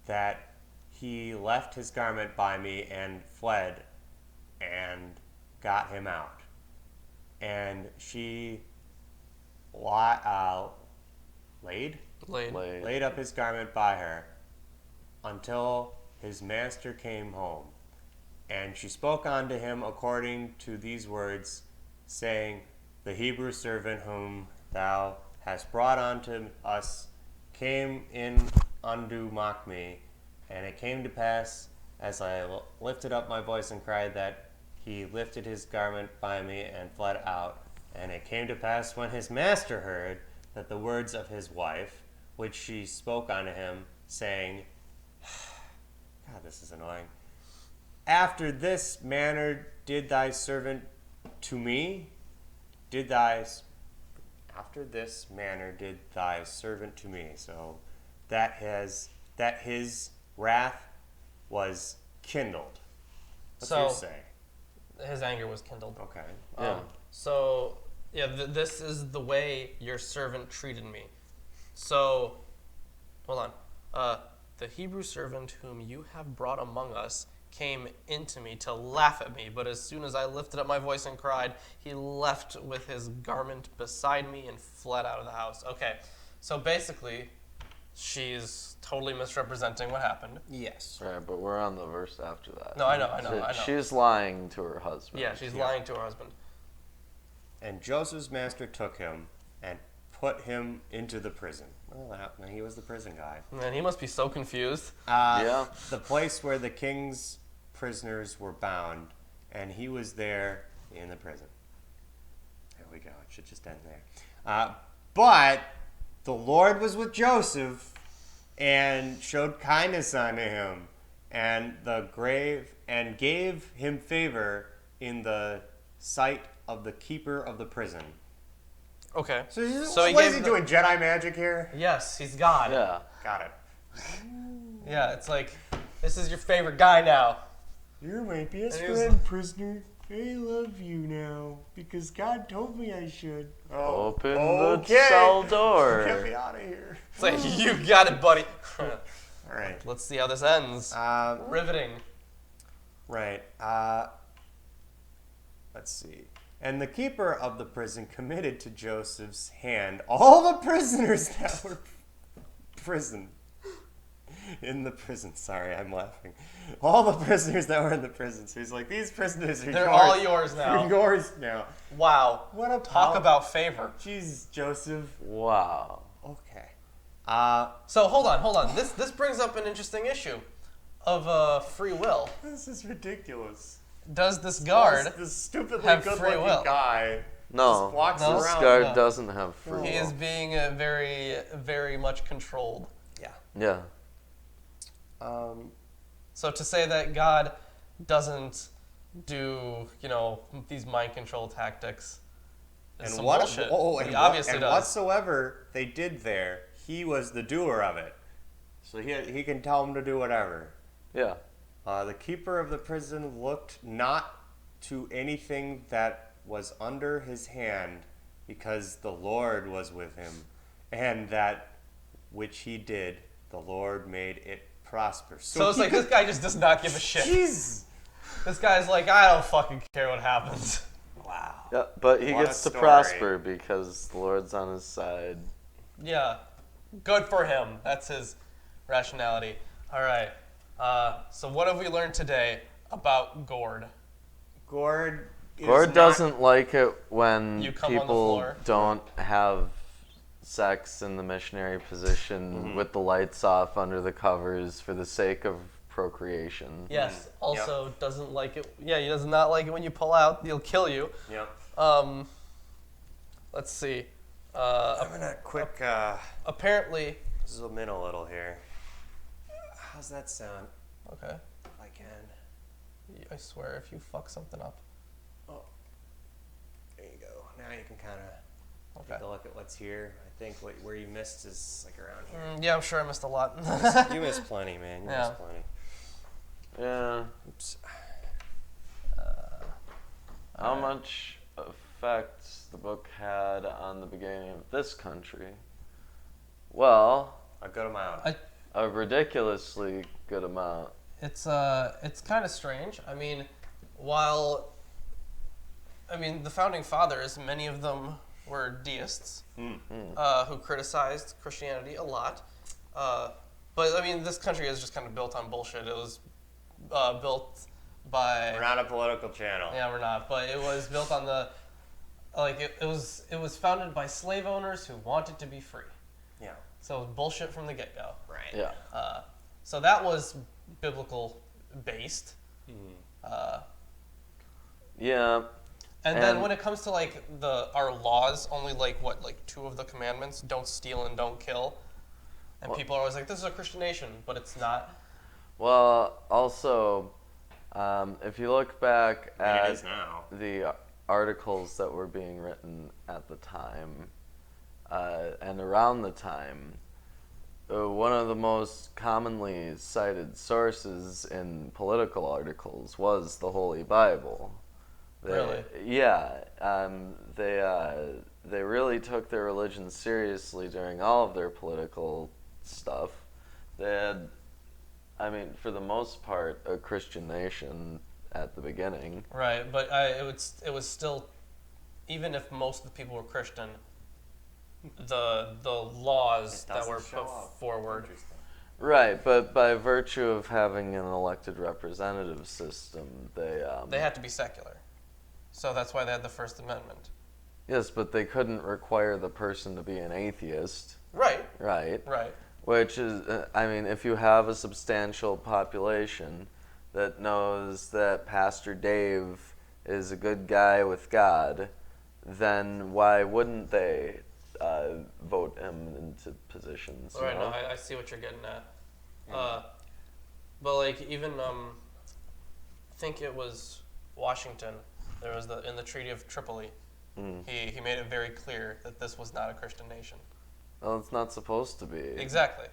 that he left his garment by me and fled and got him out. And she laid up his garment by her until his master came home. And she spoke unto him according to these words, saying, The Hebrew servant whom thou hast brought unto us came in unto mock me. And it came to pass, as I lifted up my voice and cried, that he lifted his garment by me and fled out. And it came to pass, when his master heard that the words of his wife, which she spoke unto him, saying, God, this is annoying. After this manner did thy servant to me? After this manner did thy servant to me. So that his wrath was kindled. What's So- yours say? His anger was kindled. Okay. Yeah. So, yeah, this is the way your servant treated me. So, hold on. The Hebrew servant whom you have brought among us came into me to laugh at me, but as soon as I lifted up my voice and cried, he left with his garment beside me and fled out of the house. Okay, so basically, she's totally misrepresenting what happened. Yes. Right, but we're on the verse after that. No, I know. She's lying to her husband. Yeah, she's lying to her husband. And Joseph's master took him and put him into the prison. Well, he was the prison guy. Man, he must be so confused. Yeah. The place where the king's prisoners were bound, and he was there in the prison. There we go. It should just end there. But the Lord was with Joseph and showed kindness unto him, and gave him favor in the sight of the keeper of the prison. Okay. So, he what is gave he the- doing? Jedi magic here? Yes, he's God. Yeah. Got it. Yeah, it's like, this is your favorite guy now. You're my best And he was- friend, prisoner. I love you now because God told me I should. Open the cell door. Get me out of here. It's like, you got it, buddy. All right. Let's see how this ends. Riveting. Right. Let's see. And the keeper of the prison committed to Joseph's hand all the prisoners that were in the prison. Sorry, I'm laughing. All the prisoners that were in the prison. So he's like, these prisoners are They're yours. all yours now. They're yours now. Wow. What a Talk about favor. Jeez, Joseph. Wow. Okay. So hold on. This brings up an interesting issue of free will. This is ridiculous. Does this guard? This stupidly have free good-looking will? guy No. just walks No? This around. guard No. doesn't have free He will. is being very, very much controlled. Yeah. Yeah. So to say that God doesn't do, these mind control tactics is And some what? bullshit. And He obviously does. whatsoever they did there, he was the doer of it. So he can tell them to do whatever. Yeah. The keeper of the prison looked not to anything that was under his hand, because the Lord was with him, and that which he did, the Lord made it prosper. So it's like this guy just does not give a shit. Jeez. This guy's like, I don't fucking care what happens. Wow. Yeah, but he What gets a to story. prosper because the Lord's on his side. Yeah, good for him. That's his rationality. All right. So what have we learned today about Gord? Gord Gord doesn't like it when You come on the people floor. don't have sex in the missionary position with the lights off under the covers for the sake of procreation. Yes. Also doesn't like it. Yeah, he does not like it when you pull out. He'll kill you. Yep. Let's see. I'm gonna quick Apparently. zoom in a little here. How's that sound? Okay. If I can. I swear, if you fuck something up. Oh. There you go. Now you can kind of take Okay. a look at what's here. I think where you missed is like around here. Yeah, I'm sure I missed a lot. You missed plenty, man. You Yeah. missed plenty. Yeah. Oops. How much effect the book had on the beginning of this country? Well, A good amount. a ridiculously good amount. It's kind of strange. I mean, the founding fathers, many of them were deists who criticized Christianity a lot. But I mean, this country is just kind of built on bullshit. It was built by. We're not a political channel. Yeah, we're not. But it was built on the, it was founded by slave owners who wanted to be free. Yeah. So it was bullshit from the get-go. Right. Yeah. So that was biblical based. Yeah. And then when it comes to like our laws, only like 2 of the commandments, don't steal and don't kill. And people are always like, this is a Christian nation, but it's not. Well, also, if you look back It at is now. the articles that were being written at the time and around the time, one of the most commonly cited sources in political articles was the Holy Bible. Really? Yeah. They really took their religion seriously during all of their political stuff. They had, I mean, for the most part, a Christian nation at the beginning. Right, but it was still, even if most of the people were Christian, the laws that were put forward. Right, but by virtue of having an elected representative system, They had to be secular. So that's why they had the First Amendment. Yes, but they couldn't require the person to be an atheist. Right. Right. Right. Which is, I mean, if you have a substantial population that knows that Pastor Dave is a good guy with God, then why wouldn't they vote him into positions? Right, no, I see what you're getting at. But like even I think it was Washington. There was in the Treaty of Tripoli. He made it very clear that this was not a Christian nation. Well, it's not supposed to be. Exactly.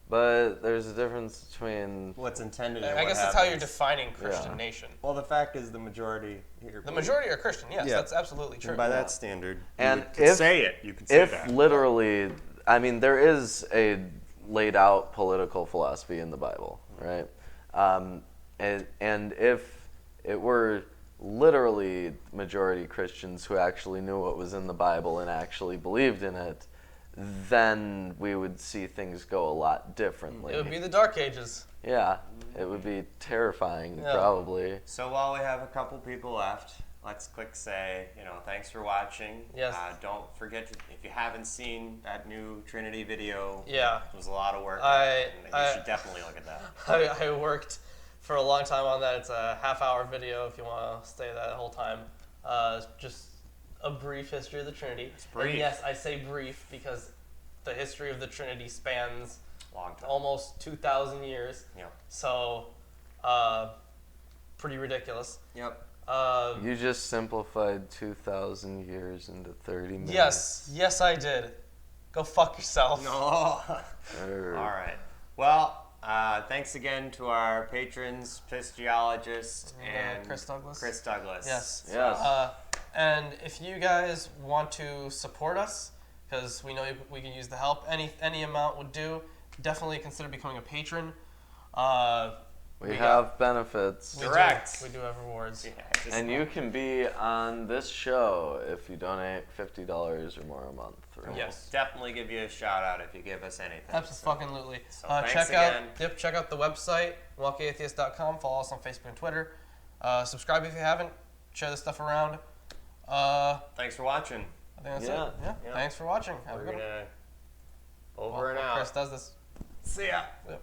But there's a difference between What's intended. I guess that's how you're defining Christian nation. Well, the fact is, the majority here. The majority are Christian. Yes, Yeah. that's absolutely true. And by that standard, And you could if- say it. You can say if that. literally, I mean, there is a laid out political philosophy in the Bible, right? And if it were literally majority Christians who actually knew what was in the Bible and actually believed in it, then we would see things go a lot differently. It would be the Dark Ages. Yeah, it would be terrifying, Yeah. probably. So while we have a couple people left, let's quick say, thanks for watching. Yes. Don't forget, if you haven't seen that new Trinity video, Yeah. it was a lot of work. I you should definitely look at that. I worked for a long time on that. It's a half-hour video if you want to stay that whole time. Just a brief history of the Trinity. It's brief. And yes, I say brief because the history of the Trinity spans Long time. almost 2,000 years. Yep. So, pretty ridiculous. Yep. You just simplified 2,000 years into 30 minutes. Yes, I did. Go fuck yourself. No. All right. Well, thanks again to our patrons, Piss Geologist and Chris Douglas. Chris Douglas. Yes. Yes. And if you guys want to support us, because we know we can use the help, any amount would do. Definitely consider becoming a patron. We have benefits. Direct. We do have rewards. Yeah, And you can be on this show if you donate $50 or more a month. Right? Yes. Definitely give you a shout out if you give us anything. Absolutely. So thanks check again. check out the website, MilwaukeeAtheist.com. Follow us on Facebook and Twitter. Subscribe if you haven't. Share this stuff around. Thanks for watching. I think that's Yeah. it. Yeah. Yeah. Thanks for watching. Have a We're good one. gonna Over and While out. Chris does this. See ya. Yep.